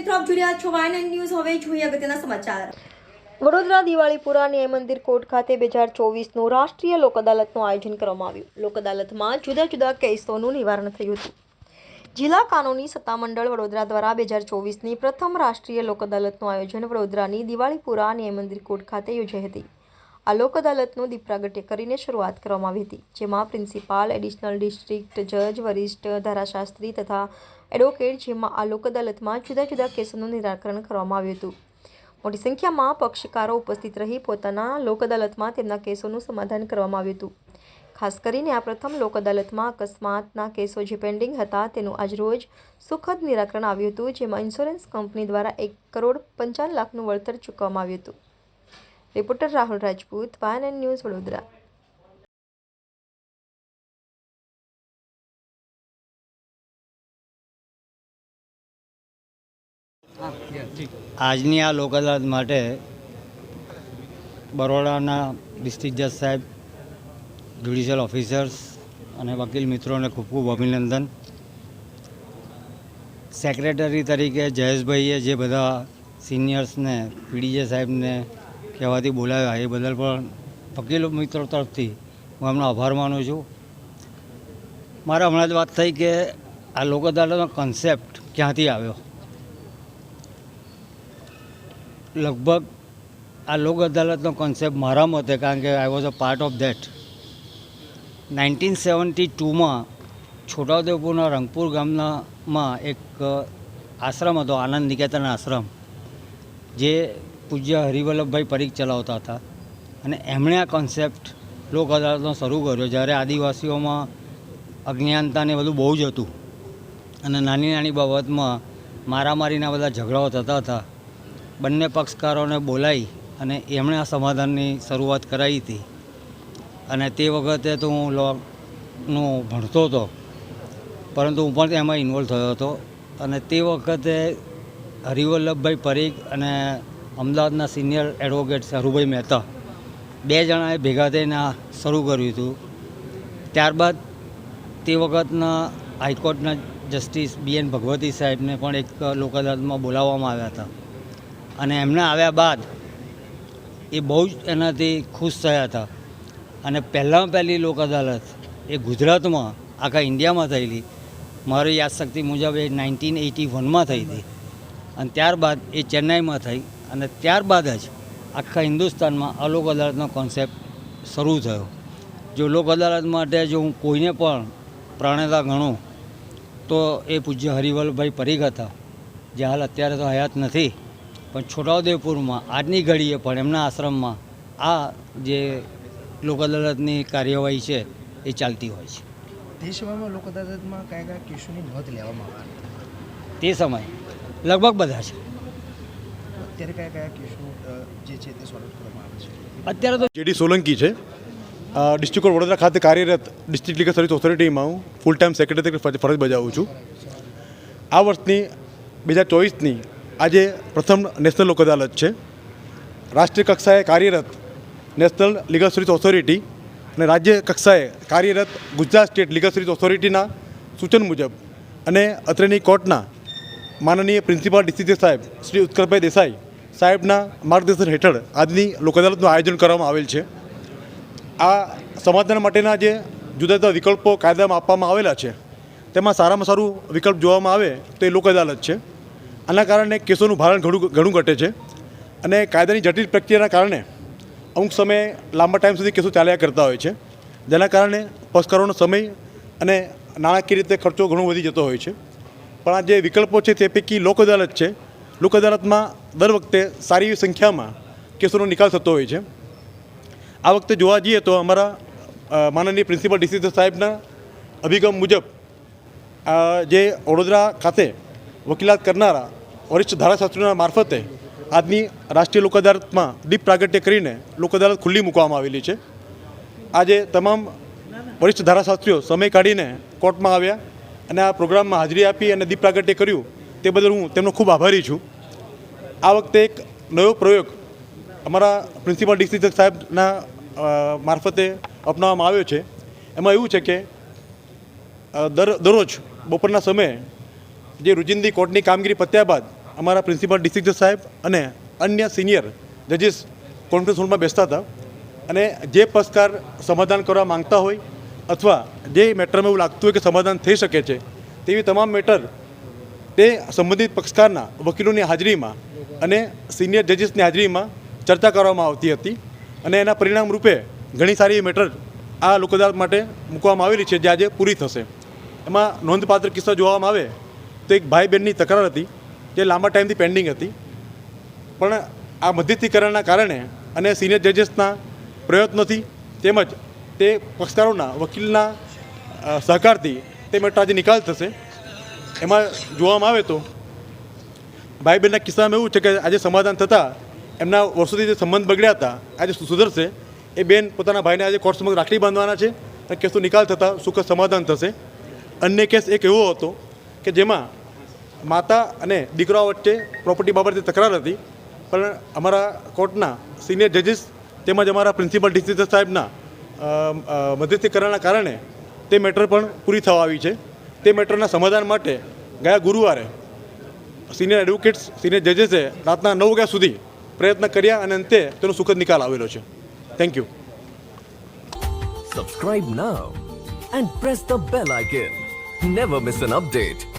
મિત્રો આપ જોઈ રહ્યા છો વાયન ન્યૂઝ। હવે જોઈએ અગત્યના સમાચાર। વડોદરા દિવાળીપુરા ન્યાય મંદિર કોર્ટ ખાતે 2024નું રાષ્ટ્રીય લોક અદાલતનું આયોજન કરવામાં આવ્યું। લોક અદાલતમાં જુદા જુદા કેસોનું નિવારણ થયું હતું। જિલ્લા કાનૂની સત્તામંડળ વડોદરા દ્વારા 2024ની પ્રથમ રાષ્ટ્રીય લોક અદાલતનું આયોજન વડોદરાની દિવાળીપુરા ન્યાય મંદિર કોર્ટ ખાતે યોજાઈ હતી। આ લોક અદાલતનું દીપ પ્રાગટ્ય કરીને શરૂઆત કરવામાં આવી હતી, જેમાં પ્રિન્સિપાલ, એડિશનલ ડિસ્ટ્રિક્ટ જજ, વરિષ્ઠ ધારાશાસ્ત્રી તથા એડવોકેટ જેમાં આ લોક અદાલતમાં જુદા જુદા કેસોનું નિરાકરણ કરવામાં આવ્યું હતું। મોટી સંખ્યામાં પક્ષકારો ઉપસ્થિત રહી પોતાના લોક અદાલતમાં તેમના કેસોનું સમાધાન કરવામાં આવ્યું હતું। ખાસ કરીને આ પ્રથમ લોક અદાલતમાં અકસ્માતના કેસો જે પેન્ડિંગ હતા તેનું આજરોજ સુખદ નિરાકરણ આવ્યું હતું, જેમાં ઇન્સ્યોરન્સ કંપની દ્વારા 1,55,00,000નું વળતર ચૂકવવામાં આવ્યું હતું। રિપોર્ટર રાહુલ રાજપૂત, વાયન ન્યૂઝ, વડોદરા। આજની આ લોક અદાલત માટે બરોડાના ડિસ્ટ્રિક્ટ જજ સાહેબ, જ્યુડિશિયલ ઓફિસર્સ અને વકીલ મિત્રોને ખૂબ ખૂબ અભિનંદન। સેક્રેટરી તરીકે જયેશભાઈએ જે બધા સિનિયર્સને, પીડીજે સાહેબને કહેવાથી બોલાવ્યા એ બદલ પણ વકીલ મિત્રો તરફથી હું એમનો આભાર માનું છું। મારે હમણાં જ વાત થઈ કે આ લોક અદાલતનો કન્સેપ્ટ ક્યાંથી આવ્યો। લગભગ આ લોક અદાલતનો કોન્સેપ્ટ મારા મતે, કારણ કે I was a part of that, 1972માં છોટાઉદેપુરના રંગપુર ગામમાં એક આશ્રમ હતો, આનંદ નિકેતન આશ્રમ, જે પૂજ્ય હરિવલ્લભભાઈ પરીખ ચલાવતા હતા અને એમણે આ કોન્સેપ્ટ લોક અદાલતનો શરૂ કર્યો જ્યારે આદિવાસીઓમાં અજ્ઞાનતાને બધું બહુ જ હતું અને નાની નાની બાબતમાં મારામારીના બધા ઝઘડાઓ થતા હતા। બંને પક્ષકારોને બોલાવી અને એમણે આ સમાધાનની શરૂઆત કરાવી હતી અને તે વખતે તો હું લોનું ભણતો હતો, પરંતુ હું પણ એમાં ઇન્વોલ્વ થયો હતો અને તે વખતે હરિવલ્લભભાઈ પરીખ અને અમદાવાદના સિનિયર એડવોકેટ હરુભાઈ મહેતા બે જણાએ ભેગા થઈને આ શરૂ કર્યું હતું। ત્યારબાદ તે વખતના હાઈકોર્ટના જસ્ટિસ BN ભગવતી સાહેબને પણ એક લોક અદાલતમાં બોલાવવામાં આવ્યા હતા અને એમના આવ્યા બાદ એ બહુ જ એનાથી ખુશ થયા હતા અને પહેલી લોક અદાલત એ ગુજરાતમાં આખા ઇન્ડિયામાં થયેલી, મારી યાદશક્તિ મુજબ એ 1981માં થઈ હતી અને ત્યારબાદ એ ચેન્નાઈમાં થઈ અને ત્યારબાદ જ આખા હિન્દુસ્તાનમાં આ લોક અદાલતનો કોન્સેપ્ટ શરૂ થયો। જો લોક અદાલત માટે જો હું કોઈને પણ પ્રણેતા ગણું તો એ પૂજ્ય હરિવલ્લભભાઈ પરીખ હતા, જે હાલ અત્યારે તો હયાત નથી, પણ છોટાઉદેપુરમાં આજની ઘડીએ પણ એમના આશ્રમમાં આ જે લોક અદાલતની કાર્યવાહી છે એ ચાલતી હોય છે। તે સમયમાં લોક અદાલતમાં કયા કયા કેસોની નોંધ લેવામાં આવી? તે સમયે લગભગ બધા છે। અત્યારે કયા કયા કેસો જે છે તે સોલ્વ કરવામાં આવે છે? અત્યારે તો JD સોલંકી છે, ડિસ્ટ્રિક્ટ કોર્ટ વડોદરા ખાતે કાર્યરત ડિસ્ટ્રિક્ટ લીગલ સર્વિસ ઓથોરિટીમાં હું ફૂલ ટાઈમ સેક્રેટરી તરીકે ફરજ બજાવું છું। આ વર્ષની 2024ની આજે પ્રથમ નેશનલ લોક અદાલત છે। રાષ્ટ્રીય કક્ષાએ કાર્યરત નેશનલ લીગલ સર્વિસ ઓથોરિટી અને રાજ્ય કક્ષાએ કાર્યરત ગુજરાત સ્ટેટ લીગલ સર્વિસ ઓથોરિટીના સૂચન મુજબ અને અત્રેની કોર્ટના માનનીય પ્રિન્સિપાલ ડીસીજે સાહેબ શ્રી ઉત્કર્ષભાઈ દેસાઈ સાહેબના માર્ગદર્શન હેઠળ આજની લોક અદાલતનું આયોજન કરવામાં આવેલ છે। આ સમાધાન માટેના જે જુદા જુદા વિકલ્પો કાયદામાં આપવામાં આવેલા છે તેમાં સારામાં સારું વિકલ્પ જોવામાં આવે તો એ લોક અદાલત છે। આના કારણે કેસોનું ભારણ ઘણું ઘટે છે અને કાયદાની જટિલ પ્રક્રિયાના કારણે અમુક સમયે લાંબા ટાઈમ સુધી કેસો ચાલ્યા કરતા હોય છે, જેના કારણે પક્ષકારોનો સમય અને નાણાકીય રીતે ખર્ચો ઘણો વધી જતો હોય છે। પણ આ જે વિકલ્પો છે તે પૈકી લોક અદાલત છે। લોક અદાલતમાં દર વખતે સારી એવી સંખ્યામાં કેસોનો નિકાલ થતો હોય છે। આ વખતે જોવા જઈએ તો અમારા માનનીય પ્રિન્સિપલ ડીસીજે સાહેબના અભિગમ મુજબ જે વડોદરા ખાતે વકીલાત કરનારા વરિષ્ઠ ધારાશાસ્ત્રીઓના મારફતે આજની રાષ્ટ્રીય લોક અદાલતમાં દીપ પ્રાગટ્ય કરીને લોક અદાલત ખુલ્લી મૂકવામાં આવેલી છે। આજે તમામ વરિષ્ઠ ધારાશાસ્ત્રીઓ સમય કાઢીને કોર્ટમાં આવ્યા અને આ પ્રોગ્રામમાં હાજરી આપી અને દીપ પ્રાગટ્ય કર્યું, તે બદલ હું તેમનો ખૂબ આભારી છું। આ વખતે એક નવો પ્રયોગ અમારા પ્રિન્સિપલ ડીસીજે સાહેબના મારફતે અપનાવવામાં આવ્યો છે। એમાં એવું છે કે દરરોજ બપોરના સમયે જે રોજિંદી કોર્ટની કામગીરી પત્યા બાદ અમારા પ્રિન્સિપલ ડિસ્ટ્રિક્ટ જજ સાહેબ અને અન્ય સિનિયર જજીસ કોન્ફરન્સ હોલમાં બેસતા હતા અને જે પક્ષકાર સમાધાન કરવા માંગતા હોય અથવા જે મેટરમાં એવું લાગતું હોય કે સમાધાન થઈ શકે છે તેવી તમામ મેટર તે સંબંધિત પક્ષકારના વકીલોની હાજરીમાં અને સિનિયર જજીસની હાજરીમાં ચર્ચા કરવામાં આવતી હતી અને એના પરિણામ રૂપે ઘણી સારી મેટર આ લોક અદાલત માટે મૂકવામાં આવેલી છે જે આજે પૂરી થશે. એમાં નોંધપાત્ર કિસ્સા જોવામાં આવે તો એક ભાઈ બહેનની તકરાર હતી જે લાંબા ટાઈમથી પેન્ડિંગ હતી, પણ આ મધ્યસ્થીકરણના કારણે અને સિનિયર જજીસના પ્રયત્નોથી તેમજ તે પક્ષકારોના વકીલના સહકારથી તે મેટર આજે નિકાલ થશે. એમાં જોવામાં આવે તો ભાઈ બહેનના કિસ્સામાં એવું છે કે આજે સમાધાન થતાં એમના વર્ષોથી જે સંબંધ બગડ્યા હતા આજે સુધરશે. એ બેન પોતાના ભાઈને આજે કોર્ટ સમક્ષ રાખડી બાંધવાના છે અને કેસનો નિકાલ થતાં સુખદ સમાધાન થશે. અન્ય કેસ એક એવો હતો કે જેમાં માતા અને દીકરાઓ વચ્ચે પ્રોપર્ટી બાબતે તકરાર હતી, પણ અમારા કોર્ટના સિનિયર જજીસ તેમજ અમારા પ્રિન્સિપલ ડિસ્ટ્રિક્ટ જજ સાહેબના મધ્યસ્થીકરણના કારણે તે મેટર પણ પૂરી થવા આવી છે. તે મેટરના સમાધાન માટે ગયા ગુરુવારે સિનિયર એડવોકેટ્સ સિનિયર જજીસે રાતના 9 વાગ્યા સુધી પ્રયત્ન કર્યા અને અંતે તેનો સુખદ નિકાલ આવેલો છે. Thank you. Subscribe now and press the bell icon. Never miss an update.